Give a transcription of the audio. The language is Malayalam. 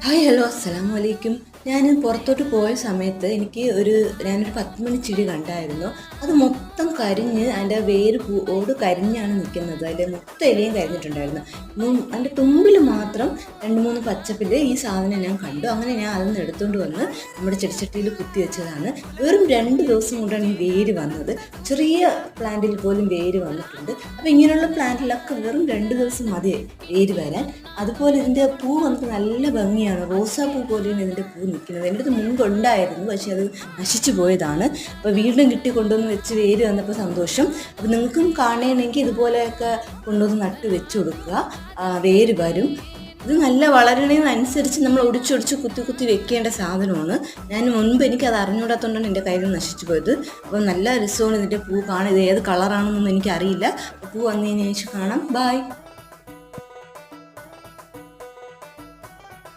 ഹായ് ഹലോ അസ്സലാമു അലൈക്കും. ഞാൻ പുറത്തോട്ട് പോയ സമയത്ത് ഞാനൊരു 10 മണി ചെടി കണ്ടായിരുന്നു. അത് മൊത്തം കരിഞ്ഞ് അതിൻ്റെ ഓട് കരിഞ്ഞാണ് നിൽക്കുന്നത്. അതിൻ്റെ മൊത്തം ഇലയും കരിഞ്ഞിട്ടുണ്ടായിരുന്നു. അതിൻ്റെ തുമ്പിൽ മാത്രം 2-3 പച്ചപ്പില് ഈ സാധനം ഞാൻ കണ്ടു. അങ്ങനെ ഞാൻ അതിൽ നിന്ന് എടുത്തുകൊണ്ട് വന്ന് നമ്മുടെ ചെടിച്ചട്ടിയിൽ കുത്തി വെച്ചതാണ്. വെറും 2 ദിവസം കൊണ്ടാണ് ഈ വേര് വന്നത്. ചെറിയ പ്ലാന്റിൽ പോലും വേര് വന്നിട്ടുണ്ട്. അപ്പോൾ ഇങ്ങനെയുള്ള പ്ലാന്റിലൊക്കെ വെറും 2 ദിവസം മതി വേര് വരാൻ. അതുപോലെ ഇതിൻ്റെ പൂ വന്നിട്ട് നല്ല ഭംഗിയാണ്. റോസാപ്പൂ പോലെയാണ് ഇതിൻ്റെ പൂ നിൽക്കുന്നത്. എൻ്റെ അടുത്ത് മുൻപുണ്ടായിരുന്നു, പക്ഷേ അത് നശിച്ചു പോയതാണ്. അപ്പോൾ വീണ്ടും കിട്ടി കൊണ്ടുവന്ന് വെച്ച് വേര് വന്നപ്പോൾ സന്തോഷം. അപ്പോൾ നിങ്ങൾക്കും കാണണമെങ്കിൽ ഇതുപോലെയൊക്കെ കൊണ്ടുവന്ന് നട്ട് വെച്ച് കൊടുക്കുക, വേര് വരും. ഇത് നല്ല വളരണതിനനുസരിച്ച് നമ്മൾ ഒടിച്ചൊടിച്ച് കുത്തി വെക്കേണ്ട സാധനമാണ്. ഞാൻ മുൻപ് എനിക്കത് അറിഞ്ഞുകൂടാത്തതുകൊണ്ടാണ് എൻ്റെ കയ്യിൽ നശിച്ചു പോയത്. അപ്പോൾ നല്ല രസമാണ് ഇതിൻ്റെ പൂ കാണാൻ. ഇത് ഏത് കളറാണെന്നൊന്നും എനിക്കറിയില്ല. പൂ വന്നതിന് ശേഷം കാണാം. ബായ്.